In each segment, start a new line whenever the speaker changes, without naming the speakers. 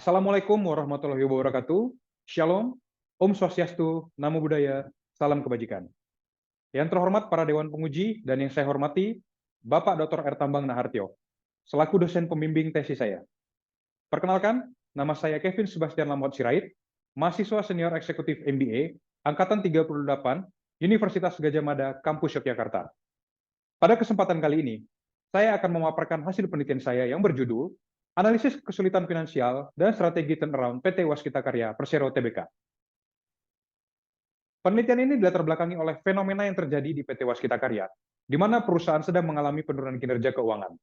Assalamualaikum warahmatullahi wabarakatuh. Shalom, Om Swastiastu, Namo Buddhaya, Salam Kebajikan. Yang terhormat para Dewan Penguji dan yang saya hormati, Bapak Dr. R. Tambang Nahartyo, selaku dosen pembimbing tesis saya. Perkenalkan, nama saya Kevin Sebastian Lamot Sirait, mahasiswa senior eksekutif MBA, Angkatan 38, Universitas Gadjah Mada, Kampus Yogyakarta. Pada kesempatan kali ini, saya akan memaparkan hasil penelitian saya yang berjudul Analisis Kesulitan Finansial dan Strategi Turnaround PT Waskita Karya Persero Tbk. Penelitian ini dilatar belakangi oleh fenomena yang terjadi di PT Waskita Karya, di mana perusahaan sedang mengalami penurunan kinerja keuangan.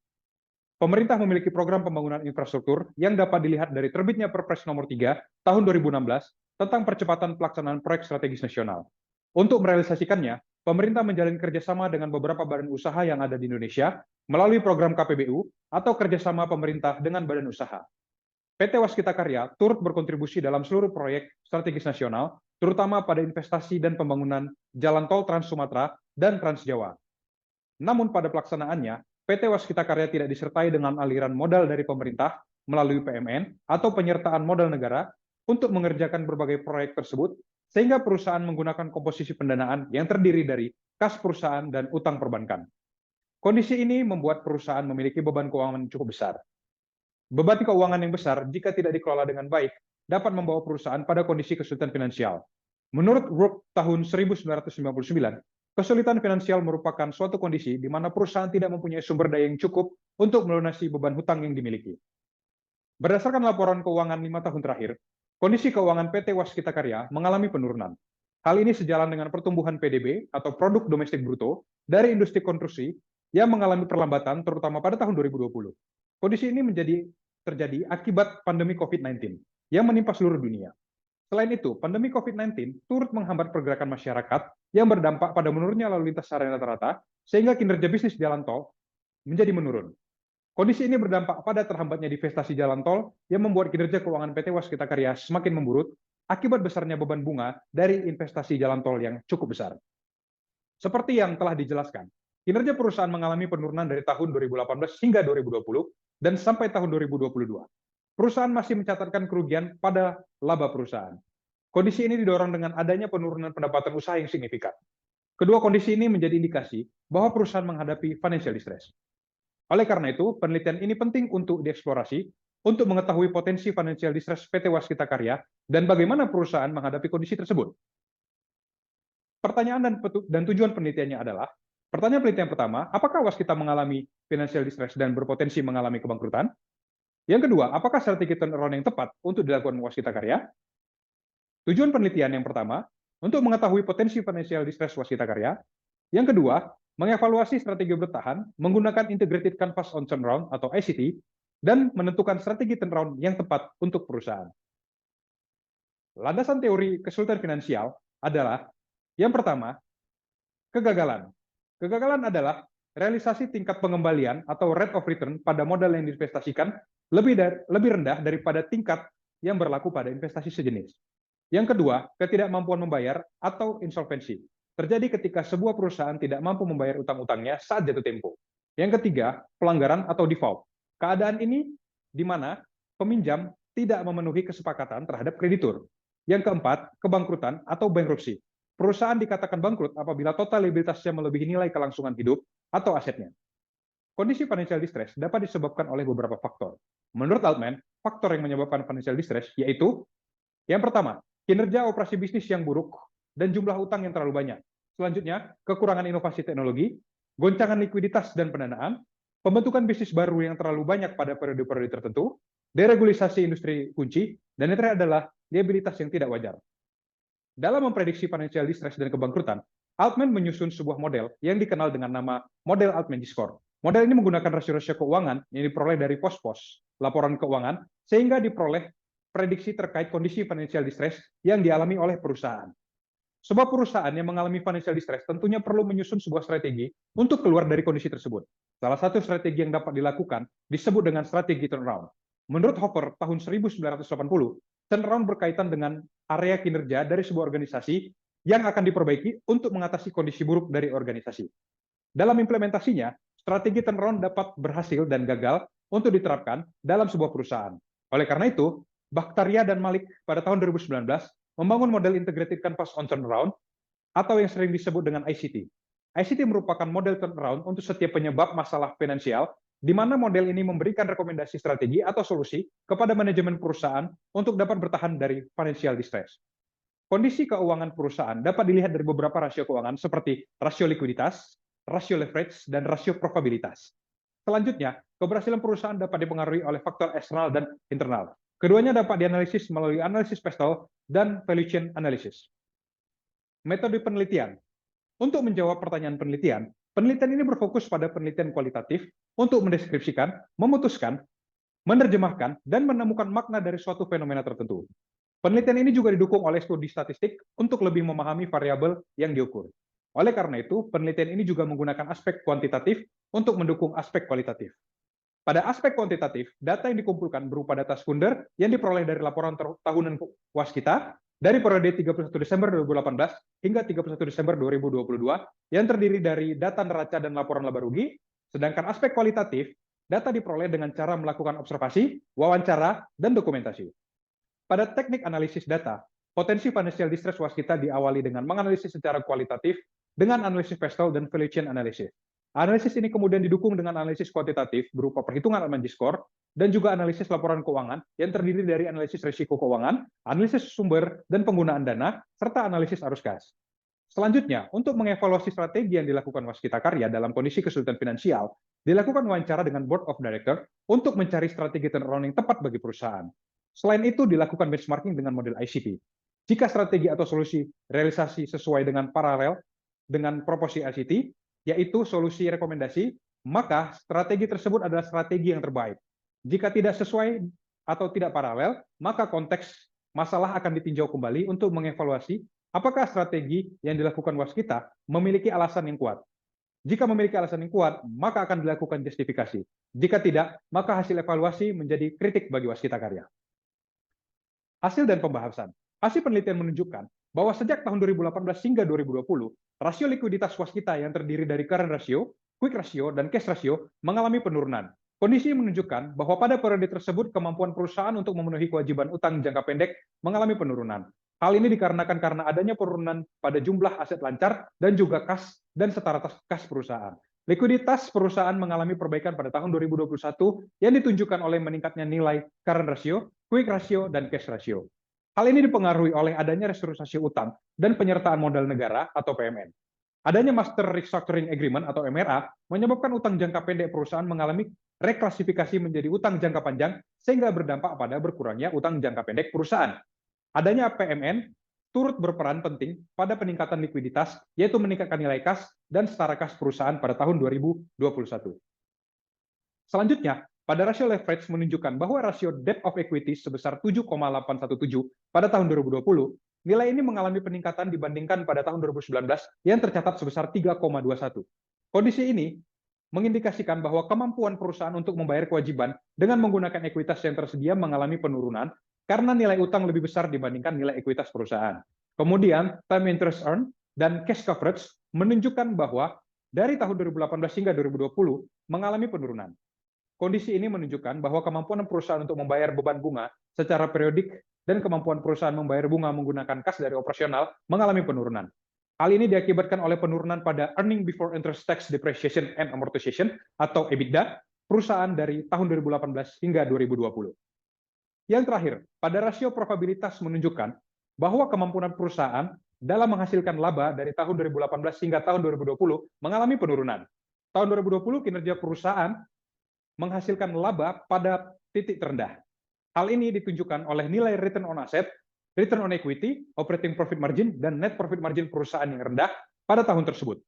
Pemerintah memiliki program pembangunan infrastruktur yang dapat dilihat dari terbitnya Perpres Nomor 3 Tahun 2016 tentang percepatan pelaksanaan proyek strategis nasional. Untuk merealisasikannya, pemerintah menjalin kerjasama dengan beberapa badan usaha yang ada di Indonesia melalui program KPBU atau kerjasama pemerintah dengan badan usaha. PT Waskita Karya turut berkontribusi dalam seluruh proyek strategis nasional, terutama pada investasi dan pembangunan jalan tol Trans Sumatera dan Trans Jawa. Namun pada pelaksanaannya, PT Waskita Karya tidak disertai dengan aliran modal dari pemerintah melalui PMN atau penyertaan modal negara untuk mengerjakan berbagai proyek tersebut, sehingga perusahaan menggunakan komposisi pendanaan yang terdiri dari kas perusahaan dan utang perbankan. Kondisi ini membuat perusahaan memiliki beban keuangan yang cukup besar. Beban keuangan yang besar jika tidak dikelola dengan baik dapat membawa perusahaan pada kondisi kesulitan finansial. Menurut Work tahun 1999, kesulitan finansial merupakan suatu kondisi di mana perusahaan tidak mempunyai sumber daya yang cukup untuk melunasi beban hutang yang dimiliki. Berdasarkan laporan keuangan 5 tahun terakhir, kondisi keuangan PT Waskita Karya mengalami penurunan. Hal ini sejalan dengan pertumbuhan PDB atau produk domestik bruto dari industri konstruksi yang mengalami perlambatan terutama pada tahun 2020. Kondisi ini terjadi akibat pandemi COVID-19 yang menimpa seluruh dunia. Selain itu, pandemi COVID-19 turut menghambat pergerakan masyarakat yang berdampak pada menurunnya lalu lintas harian rata-rata, sehingga kinerja bisnis jalan tol menjadi menurun. Kondisi ini berdampak pada terhambatnya divestasi jalan tol yang membuat kinerja keuangan PT Waskita Karya semakin memburuk akibat besarnya beban bunga dari investasi jalan tol yang cukup besar. Seperti yang telah dijelaskan, kinerja perusahaan mengalami penurunan dari tahun 2018 hingga 2020 dan sampai tahun 2022. Perusahaan masih mencatatkan kerugian pada laba perusahaan. Kondisi ini didorong dengan adanya penurunan pendapatan usaha yang signifikan. Kedua kondisi ini menjadi indikasi bahwa perusahaan menghadapi financial distress. Oleh karena itu, penelitian ini penting untuk dieksplorasi untuk mengetahui potensi financial distress PT Waskita Karya dan bagaimana perusahaan menghadapi kondisi tersebut. Pertanyaan dan tujuan penelitiannya adalah, pertanyaan penelitian pertama, apakah Waskita mengalami financial distress dan berpotensi mengalami kebangkrutan? Yang kedua, apakah strategi turnaround yang tepat untuk dilakukan Waskita Karya? Tujuan penelitian yang pertama, untuk mengetahui potensi financial distress Waskita Karya. Yang kedua, mengevaluasi strategi bertahan menggunakan Integrated Canvas on Turnaround atau ICT, dan menentukan strategi turnaround yang tepat untuk perusahaan. Landasan teori kesulitan finansial adalah, yang pertama, kegagalan. Kegagalan adalah realisasi tingkat pengembalian atau rate of return pada modal yang diinvestasikan lebih rendah daripada tingkat yang berlaku pada investasi sejenis. Yang kedua, ketidakmampuan membayar atau insolvensi. Terjadi ketika sebuah perusahaan tidak mampu membayar utang-utangnya saat jatuh tempo. Yang ketiga, pelanggaran atau default. Keadaan ini di mana peminjam tidak memenuhi kesepakatan terhadap kreditur. Yang keempat, kebangkrutan atau bankrupsi. Perusahaan dikatakan bangkrut apabila total liabilitasnya melebihi nilai kelangsungan hidup atau asetnya. Kondisi financial distress dapat disebabkan oleh beberapa faktor. Menurut Altman, faktor yang menyebabkan financial distress yaitu, yang pertama, kinerja operasi bisnis yang buruk dan jumlah utang yang terlalu banyak. Selanjutnya, kekurangan inovasi teknologi, goncangan likuiditas dan pendanaan, pembentukan bisnis baru yang terlalu banyak pada periode-periode tertentu, deregulasi industri kunci, dan yang terakhir adalah liabilitas yang tidak wajar. Dalam memprediksi financial distress dan kebangkrutan, Altman menyusun sebuah model yang dikenal dengan nama model Altman-Giscor. Model ini menggunakan rasio-rasio keuangan yang diperoleh dari pos-pos laporan keuangan, sehingga diperoleh prediksi terkait kondisi financial distress yang dialami oleh perusahaan. Sebuah perusahaan yang mengalami financial distress tentunya perlu menyusun sebuah strategi untuk keluar dari kondisi tersebut. Salah satu strategi yang dapat dilakukan disebut dengan strategi turnaround. Menurut Hopper tahun 1980, turnaround berkaitan dengan area kinerja dari sebuah organisasi yang akan diperbaiki untuk mengatasi kondisi buruk dari organisasi. Dalam implementasinya, strategi turnaround dapat berhasil dan gagal untuk diterapkan dalam sebuah perusahaan. Oleh karena itu, Bakhtaria dan Malik pada tahun 2019 membangun model Integrated Canvas on Turnaround atau yang sering disebut dengan ICT. ICT merupakan model turnaround untuk setiap penyebab masalah finansial, di mana model ini memberikan rekomendasi strategi atau solusi kepada manajemen perusahaan untuk dapat bertahan dari financial distress. Kondisi keuangan perusahaan dapat dilihat dari beberapa rasio keuangan seperti rasio likuiditas, rasio leverage, dan rasio probabilitas. Selanjutnya, keberhasilan perusahaan dapat dipengaruhi oleh faktor eksternal dan internal. Keduanya dapat dianalisis melalui analisis Pestel dan value chain analysis. Metode penelitian. Untuk menjawab pertanyaan penelitian, penelitian ini berfokus pada penelitian kualitatif untuk mendeskripsikan, memutuskan, menerjemahkan, dan menemukan makna dari suatu fenomena tertentu. Penelitian ini juga didukung oleh studi statistik untuk lebih memahami variabel yang diukur. Oleh karena itu, penelitian ini juga menggunakan aspek kuantitatif untuk mendukung aspek kualitatif. Pada aspek kuantitatif, data yang dikumpulkan berupa data sekunder yang diperoleh dari laporan tahunan Waskita dari periode 31 Desember 2018 hingga 31 Desember 2022 yang terdiri dari data neraca dan laporan laba rugi, sedangkan aspek kualitatif, data diperoleh dengan cara melakukan observasi, wawancara, dan dokumentasi. Pada teknik analisis data, potensi financial distress Waskita diawali dengan menganalisis secara kualitatif dengan analisis Pestel dan value chain analysis. Analisis ini kemudian didukung dengan analisis kuantitatif berupa perhitungan Almanji Score dan juga analisis laporan keuangan yang terdiri dari analisis risiko keuangan, analisis sumber dan penggunaan dana, serta analisis arus kas. Selanjutnya, untuk mengevaluasi strategi yang dilakukan Waskita Karya dalam kondisi kesulitan finansial, dilakukan wawancara dengan Board of Director untuk mencari strategi turnaround yang tepat bagi perusahaan. Selain itu, dilakukan benchmarking dengan model ICT. Jika strategi atau solusi realisasi sesuai dengan paralel dengan proporsi ICT, yaitu solusi rekomendasi, maka strategi tersebut adalah strategi yang terbaik. Jika tidak sesuai atau tidak paralel, maka konteks masalah akan ditinjau kembali untuk mengevaluasi apakah strategi yang dilakukan Waskita memiliki alasan yang kuat. Jika memiliki alasan yang kuat, maka akan dilakukan justifikasi. Jika tidak, maka hasil evaluasi menjadi kritik bagi Waskita Karya. Hasil dan pembahasan. Hasil penelitian menunjukkan bahwa sejak tahun 2018 hingga 2020, rasio likuiditas Waskita yang terdiri dari current ratio, quick ratio, dan cash ratio mengalami penurunan. Kondisi menunjukkan bahwa pada periode tersebut kemampuan perusahaan untuk memenuhi kewajiban utang jangka pendek mengalami penurunan. Hal ini dikarenakan karena adanya penurunan pada jumlah aset lancar dan juga kas dan setara kas perusahaan. Likuiditas perusahaan mengalami perbaikan pada tahun 2021 yang ditunjukkan oleh meningkatnya nilai current ratio, quick ratio, dan cash ratio. Hal ini dipengaruhi oleh adanya restrukturisasi utang dan penyertaan modal negara atau PMN. Adanya Master Restructuring Agreement atau MRA menyebabkan utang jangka pendek perusahaan mengalami reklasifikasi menjadi utang jangka panjang sehingga berdampak pada berkurangnya utang jangka pendek perusahaan. Adanya PMN turut berperan penting pada peningkatan likuiditas, yaitu meningkatkan nilai kas dan setara kas perusahaan pada tahun 2021. Selanjutnya, pada rasio leverage menunjukkan bahwa rasio debt of equity sebesar 7,817 pada tahun 2020, nilai ini mengalami peningkatan dibandingkan pada tahun 2019 yang tercatat sebesar 3,21. Kondisi ini mengindikasikan bahwa kemampuan perusahaan untuk membayar kewajiban dengan menggunakan ekuitas yang tersedia mengalami penurunan karena nilai utang lebih besar dibandingkan nilai ekuitas perusahaan. Kemudian, time interest earned dan cash coverage menunjukkan bahwa dari tahun 2018 hingga 2020 mengalami penurunan. Kondisi ini menunjukkan bahwa kemampuan perusahaan untuk membayar beban bunga secara periodik dan kemampuan perusahaan membayar bunga menggunakan kas dari operasional mengalami penurunan. Hal ini diakibatkan oleh penurunan pada earning before interest tax depreciation and amortization atau EBITDA perusahaan dari tahun 2018 hingga 2020. Yang terakhir, pada rasio probabilitas menunjukkan bahwa kemampuan perusahaan dalam menghasilkan laba dari tahun 2018 hingga tahun 2020 mengalami penurunan. Tahun 2020 kinerja perusahaan menghasilkan laba pada titik terendah. Hal ini ditunjukkan oleh nilai return on asset, return on equity, operating profit margin, dan net profit margin perusahaan yang rendah pada tahun tersebut.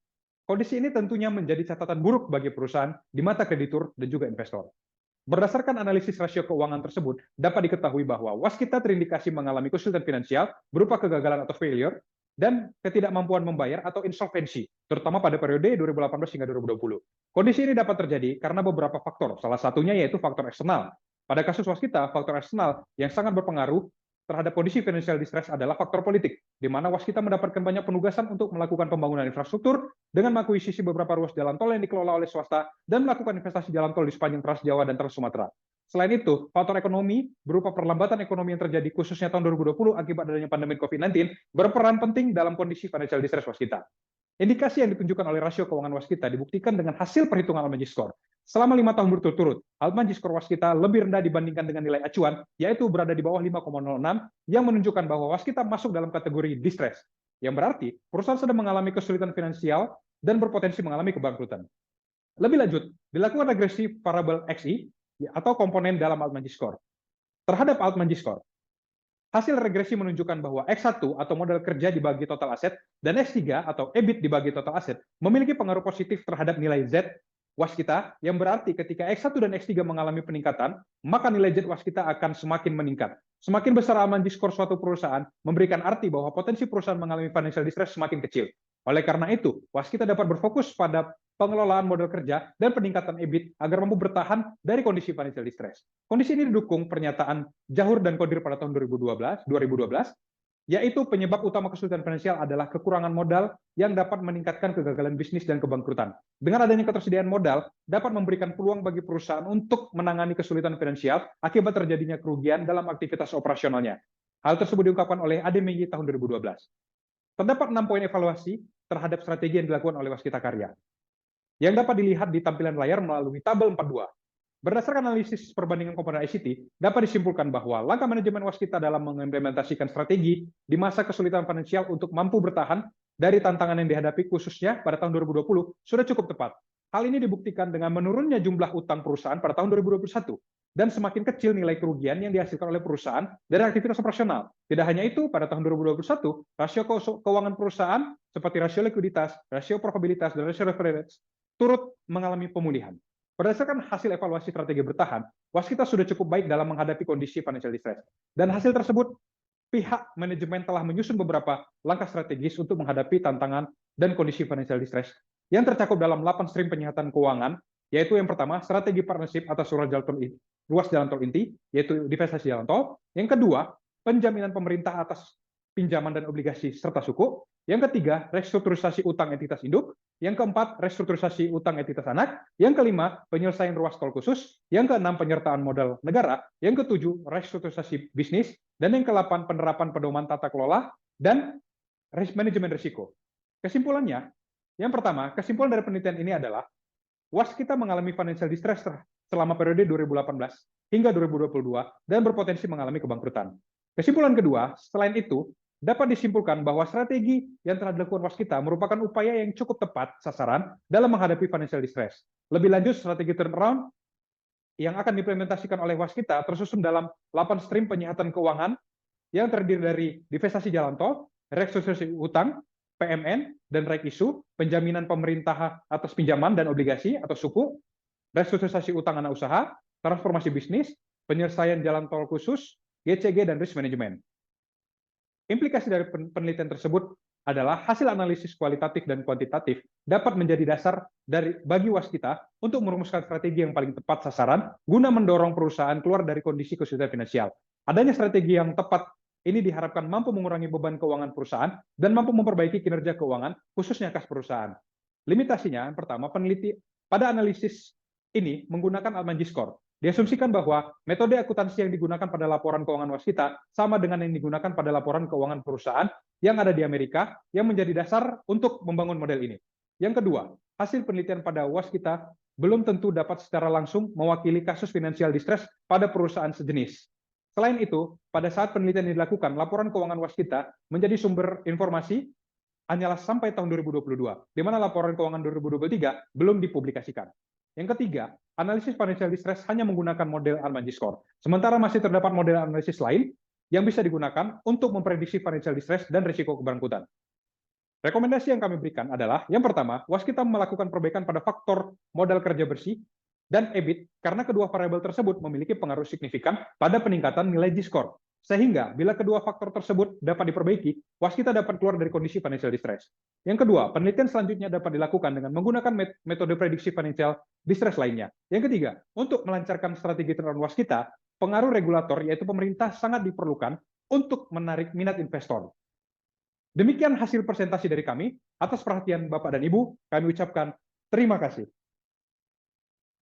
Kondisi ini tentunya menjadi catatan buruk bagi perusahaan di mata kreditur dan juga investor. Berdasarkan analisis rasio keuangan tersebut, dapat diketahui bahwa Waskita terindikasi mengalami kesulitan finansial berupa kegagalan atau failure dan ketidakmampuan membayar atau insolvensi, terutama pada periode 2018 hingga 2020. Kondisi ini dapat terjadi karena beberapa faktor, salah satunya yaitu faktor eksternal. Pada kasus Waskita, faktor eksternal yang sangat berpengaruh terhadap kondisi financial distress adalah faktor politik, di mana Waskita mendapatkan banyak penugasan untuk melakukan pembangunan infrastruktur dengan mengakuisisi beberapa ruas jalan tol yang dikelola oleh swasta dan melakukan investasi jalan tol di sepanjang Trans Jawa dan Trans Sumatera. Selain itu, faktor ekonomi berupa perlambatan ekonomi yang terjadi khususnya tahun 2020 akibat adanya pandemi COVID-19 berperan penting dalam kondisi financial distress waskita. Indikasi yang ditunjukkan oleh rasio keuangan waskita dibuktikan dengan hasil perhitungan Altman Score. Selama 5 tahun berturut-turut, Altman Score waskita lebih rendah dibandingkan dengan nilai acuan, yaitu berada di bawah 5,06, yang menunjukkan bahwa waskita masuk dalam kategori distress, yang berarti perusahaan sedang mengalami kesulitan finansial dan berpotensi mengalami kebangkrutan. Lebih lanjut, dilakukan regresi variabel XI atau komponen dalam Altman Score. Terhadap Altman Score, hasil regresi menunjukkan bahwa X1 atau modal kerja dibagi total aset dan X3 atau EBIT dibagi total aset memiliki pengaruh positif terhadap nilai Z waskita, yang berarti ketika X1 dan X3 mengalami peningkatan, maka nilai Z waskita akan semakin meningkat. Semakin besar Altman Score suatu perusahaan, memberikan arti bahwa potensi perusahaan mengalami financial distress semakin kecil. Oleh karena itu, waskita dapat berfokus pada pengelolaan modal kerja dan peningkatan EBIT agar mampu bertahan dari kondisi financial distress. Kondisi ini didukung pernyataan Jahur dan Kodir pada tahun 2012, yaitu penyebab utama kesulitan finansial adalah kekurangan modal yang dapat meningkatkan kegagalan bisnis dan kebangkrutan. Dengan adanya ketersediaan modal, dapat memberikan peluang bagi perusahaan untuk menangani kesulitan finansial akibat terjadinya kerugian dalam aktivitas operasionalnya. Hal tersebut diungkapkan oleh ADMY tahun 2012. Terdapat 6 poin evaluasi terhadap strategi yang dilakukan oleh Waskita Karya, yang dapat dilihat di tampilan layar melalui tabel 42. Berdasarkan analisis perbandingan komponen ICT, dapat disimpulkan bahwa langkah manajemen waskita dalam mengimplementasikan strategi di masa kesulitan finansial untuk mampu bertahan dari tantangan yang dihadapi khususnya pada tahun 2020 sudah cukup tepat. Hal ini dibuktikan dengan menurunnya jumlah utang perusahaan pada tahun 2021 dan semakin kecil nilai kerugian yang dihasilkan oleh perusahaan dari aktivitas operasional. Tidak hanya itu, pada tahun 2021, rasio keuangan perusahaan seperti rasio likuiditas, rasio probabilitas, dan rasio leverage turut mengalami pemulihan. Berdasarkan hasil evaluasi strategi bertahan, waskita sudah cukup baik dalam menghadapi kondisi financial distress. Dan hasil tersebut, pihak manajemen telah menyusun beberapa langkah strategis untuk menghadapi tantangan dan kondisi financial distress yang tercakup dalam 8 stream penyihatan keuangan, yaitu yang pertama, strategi partnership atas ruas jalan tol inti, yaitu divestasi jalan tol. Yang kedua, penjaminan pemerintah atas pinjaman dan obligasi serta suku. Yang ketiga, restrukturisasi utang entitas induk. Yang keempat, restrukturisasi utang entitas anak. Yang kelima, penyelesaian ruas tol khusus. Yang keenam, penyertaan modal negara. Yang ketujuh, restrukturisasi bisnis. Dan yang kedelapan, penerapan pedoman tata kelola dan manajemen risiko. Kesimpulannya, yang pertama, kesimpulan dari penelitian ini adalah waskita mengalami financial distress selama periode 2018 hingga 2022 dan berpotensi mengalami kebangkrutan. Kesimpulan kedua, selain itu, dapat disimpulkan bahwa strategi yang telah dilakukan waskita merupakan upaya yang cukup tepat sasaran dalam menghadapi financial distress. Lebih lanjut, strategi turnaround yang akan diimplementasikan oleh waskita tersusun dalam 8 stream penyihatan keuangan yang terdiri dari divestasi jalan tol, restrukturisasi utang, PMN, dan right issue, penjaminan pemerintah atas pinjaman dan obligasi atau suku, restrukturisasi utang anak usaha, transformasi bisnis, penyelesaian jalan tol khusus, GCG, dan risk management. Implikasi dari penelitian tersebut adalah hasil analisis kualitatif dan kuantitatif dapat menjadi dasar bagi waskita untuk merumuskan strategi yang paling tepat sasaran guna mendorong perusahaan keluar dari kondisi kesulitan finansial. Adanya strategi yang tepat ini diharapkan mampu mengurangi beban keuangan perusahaan dan mampu memperbaiki kinerja keuangan, khususnya kas perusahaan. Limitasinya, yang pertama, peneliti pada analisis ini menggunakan Altman Score. Diasumsikan bahwa metode akuntansi yang digunakan pada laporan keuangan waskita sama dengan yang digunakan pada laporan keuangan perusahaan yang ada di Amerika, yang menjadi dasar untuk membangun model ini. Yang kedua, hasil penelitian pada waskita belum tentu dapat secara langsung mewakili kasus financial distress pada perusahaan sejenis. Selain itu, pada saat penelitian ini dilakukan, laporan keuangan waskita menjadi sumber informasi hanyalah sampai tahun 2022, di mana laporan keuangan 2023 belum dipublikasikan. Yang ketiga, analisis financial distress hanya menggunakan model Altman Score. Sementara masih terdapat model analisis lain yang bisa digunakan untuk memprediksi financial distress dan risiko kebangkrutan. Rekomendasi yang kami berikan adalah, yang pertama, waskita melakukan perbaikan pada faktor modal kerja bersih dan EBIT karena kedua variabel tersebut memiliki pengaruh signifikan pada peningkatan nilai G-score. Sehingga bila kedua faktor tersebut dapat diperbaiki, waskita dapat keluar dari kondisi financial distress. Yang kedua, penelitian selanjutnya dapat dilakukan dengan menggunakan metode prediksi financial distress lainnya. Yang ketiga, untuk melancarkan strategi turnaround waskita, pengaruh regulator yaitu pemerintah sangat diperlukan untuk menarik minat investor. Demikian hasil presentasi dari kami. Atas perhatian Bapak dan Ibu, kami ucapkan terima kasih.